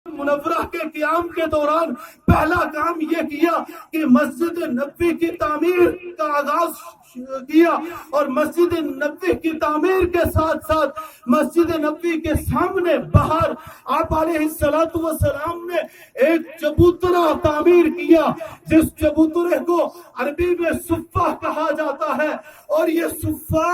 منورہ کے قیام کے دوران پہلا کام یہ کیا کہ مسجد نبوی کی تعمیر کا آغاز کیا، اور مسجد نبوی کی تعمیر کے ساتھ ساتھ مسجد نبوی کے سامنے باہر آپ علیہ السلام نے ایک چبوترا تعمیر کیا، جس چبوترے کو عربی میں صفہ کہا جاتا ہے، اور یہ صفہ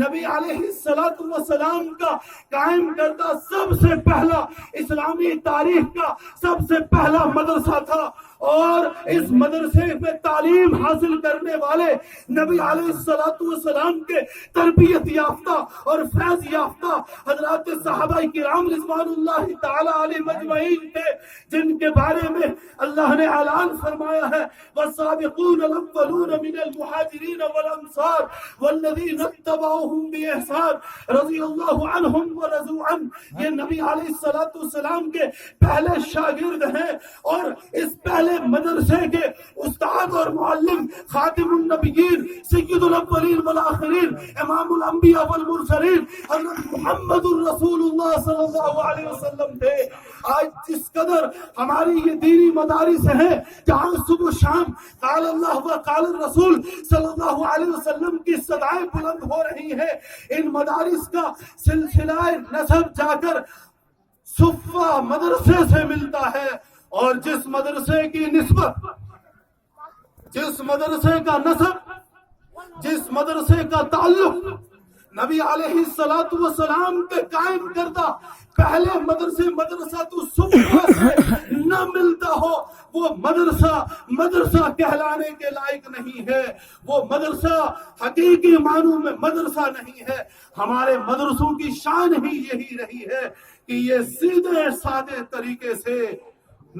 نبی علیہ السلام کا قائم کردہ سب سے پہلا اسلامی تاریخ کا سب سے پہلا مدرسہ تھا، اور اس مدرسے میں تعلیم حاصل کرنے والے نبی علیہ السلام کے تربیت یافتہ اور فیض یافتہ حضرات صحابہ کرام رضوان اللہ تعالی علیہ مجمعین تھے، جن کے بارے میں اللہ نے اعلان فرمایا ہے والسابقون الاولون من المہاجرین والانصار والذین اتبعوهم بإحسان رضی اللہ عنہم ورضوا عنہ۔ یہ نبی علیہ السلام کے پہلے شاگرد ہیں، اور اس پہلے مدرسے کے استاد اور معلم خاتم النبیین سید الاولین والآخرین امام الانبیاء والمرسلین حضرت محمد الرسول اللہ صلی اللہ علیہ وسلم تھے۔ آج جس قدر ہماری یہ دینی مدارس ہیں جہاں صبح و شام قال اللہ و قال الرسول صلی اللہ علیہ وسلم کی صدائیں بلند ہو رہی ہیں، ان مدارس کا سلسلہ نسب جا کر صفہ مدرسے سے ملتا ہے، اور جس مدرسے کی نسبت، جس مدرسے کا نسب، جس مدرسے کا تعلق نبی علیہ السلام کے قائم کردہ پہلے مدرسہ تو صفہ سے نہ ملتا ہو، وہ مدرسہ کہلانے کے لائق نہیں ہے، وہ مدرسہ حقیقی معنوں میں مدرسہ نہیں ہے۔ ہمارے مدرسوں کی شان ہی یہی رہی ہے کہ یہ سیدھے سادے طریقے سے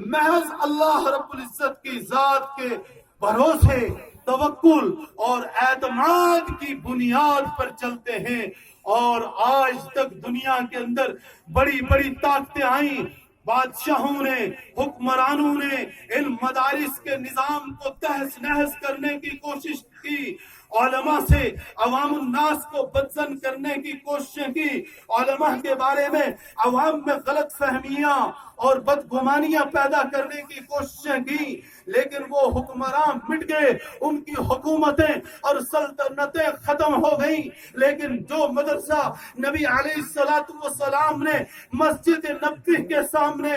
محض اللہ رب العزت کی ذات کے بھروسے، توکل اور اعتماد کی بنیاد پر چلتے ہیں، اور آج تک دنیا کے اندر بڑی بڑی طاقتیں آئیں، بادشاہوں نے، حکمرانوں نے ان مدارس کے نظام کو تہس نہس کرنے کی کوشش کی، علماء سے عوام الناس کو بدزن کرنے کی کوششیں کی، علماء کے بارے میں عوام میں غلط فہمیاں اور بدگمانیاں پیدا کرنے کی کوششیں کی، لیکن وہ حکمران مٹ گئے، ان کی حکومتیں اور سلطنتیں ختم ہو گئیں، لیکن جو مدرسہ نبی علیہ السلام نے مسجد نبوی کے سامنے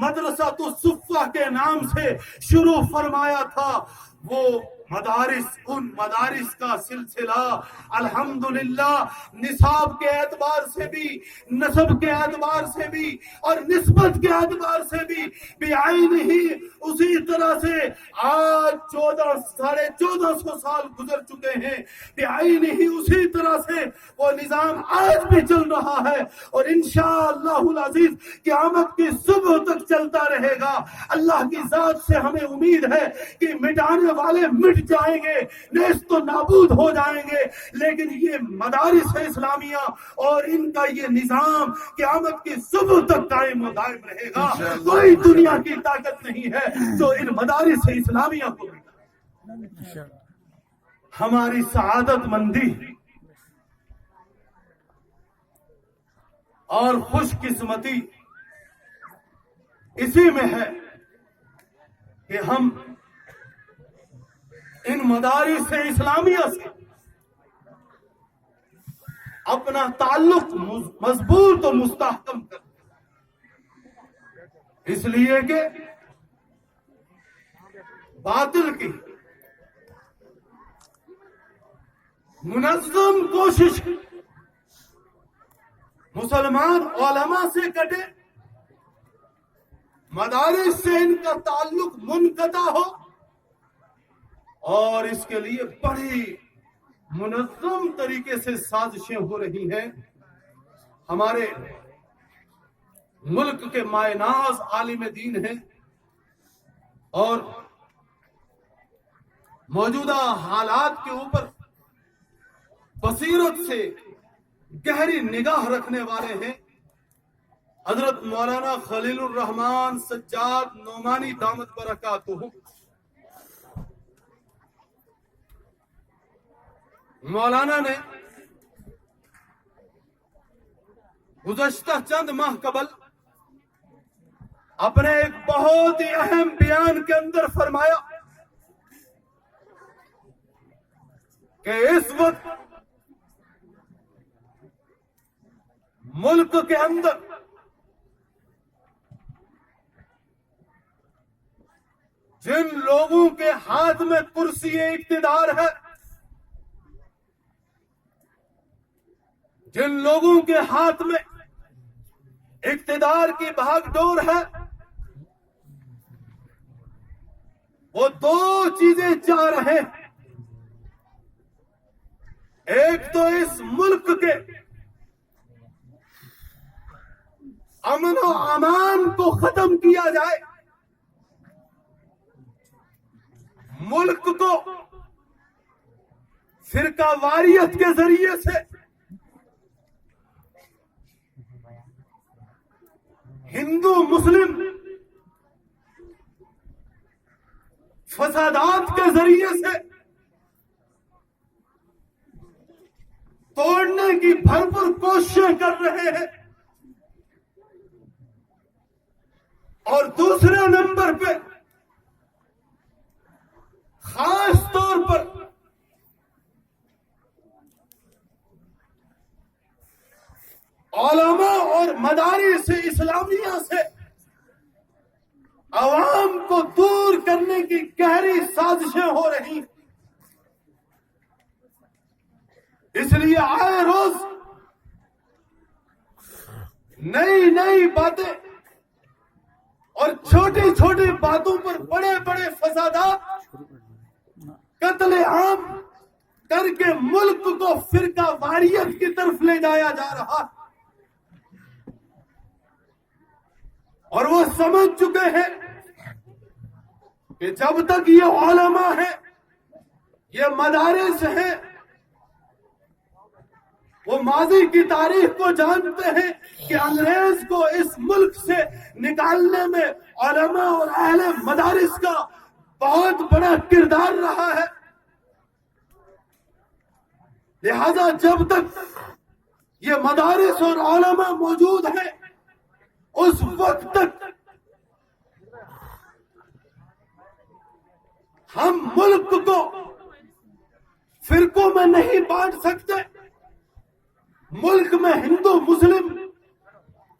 مدرسہ تو صفہ کے نام سے شروع فرمایا تھا، وہ ان مدارس کا سلسلہ الحمدللہ نصاب کے اعتبار سے بھی، نسب کے اعتبار سے بھی اور نسبت کے اعتبار سے بھی بعین ہی اسی طرح سے آج 1450 سال گزر چکے ہیں، بعین ہی اسی طرح سے وہ نظام آج بھی چل رہا ہے، اور انشاءاللہ العزیز قیامت کی صبح تک چلتا رہے گا۔ اللہ کی ذات سے ہمیں امید ہے کہ مٹانے والے مٹ جائیں گے، نیست و نابود ہو جائیں گے، لیکن یہ مدارس اسلامیہ اور ان کا یہ نظام قیامت کی صبح تک قائم و دائم رہے گا۔ کوئی دنیا کی طاقت نہیں ہے جو ان مدارس اسلامیہ کو مٹائے۔ ہماری سعادت مندی اور خوش قسمتی اسی میں ہے کہ ہم ان مدارس اسلامیہ سے اپنا تعلق مضبوط و مستحکم کرتے ہیں، اس لیے کہ باطل کی منظم کوشش مسلمان علماء سے کٹے، مدارس سے ان کا تعلق منقطع ہو، اور اس کے لیے بڑی منظم طریقے سے سازشیں ہو رہی ہیں۔ ہمارے ملک کے مائے ناز عالم دین ہیں، اور موجودہ حالات کے اوپر بصیرت سے گہری نگاہ رکھنے والے ہیں۔ حضرت مولانا خلیل الرحمن سجاد نعمانی دامت برکاتہ مولانا نے گزشتہ چند ماہ قبل اپنے ایک بہت ہی اہم بیان کے اندر فرمایا کہ اس وقت ملک کے اندر جن لوگوں کے ہاتھ میں کرسی اقتدار ہے، جن لوگوں کے ہاتھ میں اقتدار کی بھاگ ڈور ہے، وہ دو چیزیں چاہ رہے ہیں۔ ایک تو اس ملک کے امن و امان کو ختم کیا جائے، ملک کو فرقہ واریت کے ذریعے سے ہندو مسلم فسادات کے ذریعے سے توڑنے کی بھرپور کوششیں کر رہے ہیں، اور دوسرے نمبر پہ خاص طور پر علماء اور مدارس اسلامیہ سے عوام کو دور کرنے کی گہری سازشیں ہو رہی ہیں۔ اس لیے آئے روز نئی نئی باتیں اور چھوٹی چھوٹی باتوں پر بڑے بڑے فسادات، قتل عام کر کے ملک کو فرقہ واریت کی طرف لے جایا جا رہا، اور وہ سمجھ چکے ہیں کہ جب تک یہ علماء ہیں، یہ مدارس ہیں، وہ ماضی کی تاریخ کو جانتے ہیں کہ انگریز کو اس ملک سے نکالنے میں علماء اور اہل مدارس کا بہت بڑا کردار رہا ہے۔ لہذا جب تک یہ مدارس اور علماء موجود ہیں، اس وقت تک ہم ملک کو فرقوں میں نہیں بانٹ سکتے، ملک میں ہندو مسلم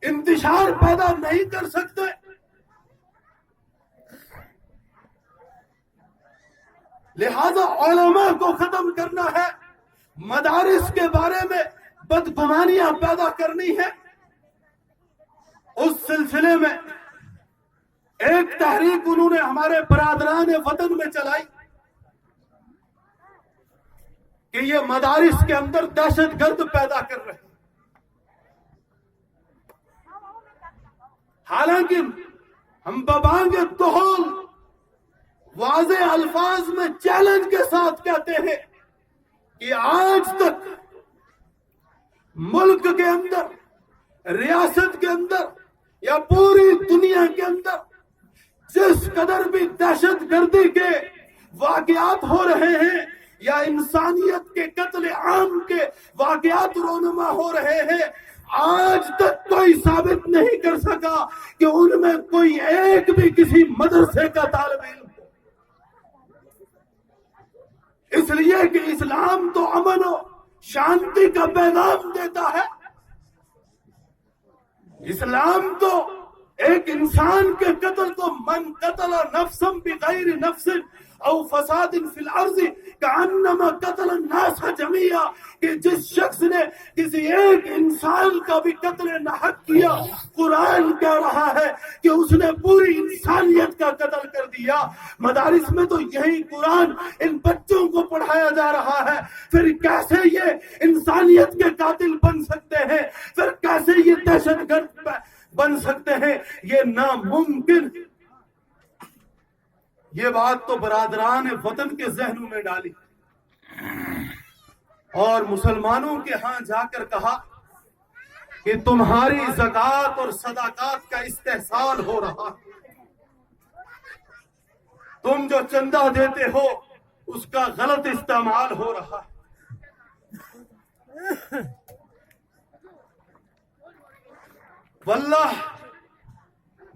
انتشار پیدا نہیں کر سکتے۔ لہذا علماء کو ختم کرنا ہے، مدارس کے بارے میں بدگمانیاں پیدا کرنی ہے۔ اس سلسلے میں ایک تحریک انہوں نے ہمارے برادران وطن میں چلائی کہ یہ مدارس کے اندر دہشت گرد پیدا کر رہے ہیں۔ حالانکہ ہم ببانگ توحول واضح الفاظ میں چیلنج کے ساتھ کہتے ہیں کہ آج تک ملک کے اندر، ریاست کے اندر یا پوری دنیا کے اندر جس قدر بھی دہشت گردی کے واقعات ہو رہے ہیں یا انسانیت کے قتل عام کے واقعات رونما ہو رہے ہیں، آج تک کوئی ثابت نہیں کر سکا کہ ان میں کوئی ایک بھی کسی مدرسے کا طالب علم ہو۔ اس لیے کہ اسلام تو امن و شانتی کا پیغام دیتا ہے، اسلام تو ایک انسان کے قتل کو من قتل نفسا بغیر نفس او فساد فی الارض کانما قتل الناس جميعا، کہ جس شخص نے کسی ایک انسان کا بھی قتل ناحق کیا، قرآن کہہ رہا ہے کہ اس نے پوری انسانیت کا قتل کر دیا۔ مدارس میں تو یہی قرآن ان بچوں کو پڑھایا جا رہا ہے، پھر کیسے یہ انسانیت کے قاتل بن سکتے ہیں، پھر کیسے یہ دہشت گرد بن سکتے ہیں؟ یہ ناممکن۔ یہ بات تو برادران وطن کے ذہنوں میں ڈالی اور مسلمانوں کے ہاں جا کر کہا کہ تمہاری زکوٰۃ اور صدقات کا استحصال ہو رہا، تم جو چندہ دیتے ہو اس کا غلط استعمال ہو رہا۔ واللہ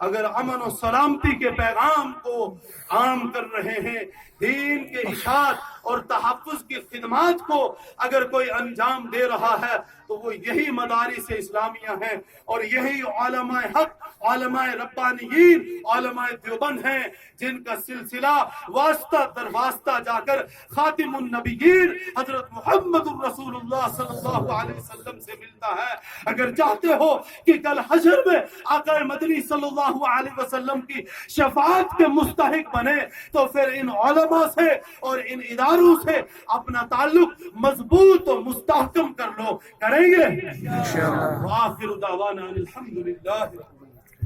اگر امن و سلامتی کے پیغام کو عام کر رہے ہیں، دین کے اشاعت اور تحفظ کی خدمات کو اگر کوئی انجام دے رہا ہے تو وہ یہی مدارس اسلامیہ ہیں اور یہی علماء حق، علماء ربانیین، علماء دیوبند ہیں، جن کا سلسلہ واسطہ در واسطہ جا کر خاتم النبیین حضرت محمد الرسول اللہ صلی اللہ علیہ وسلم سے ملتا ہے۔ اگر چاہتے ہو کہ کل حشر میں آقا مدنی صلی اللہ علیہ وسلم کی شفاعت کے مستحق بنے تو پھر ان علماء سے اور ان اداروں سے اپنا تعلق مضبوط و مستحکم کر لو۔ کریں گے انشاءاللہ۔ وآخر دعوانا الحمدللہ۔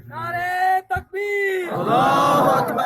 نعرہ تکبیر، اللہ اکبر۔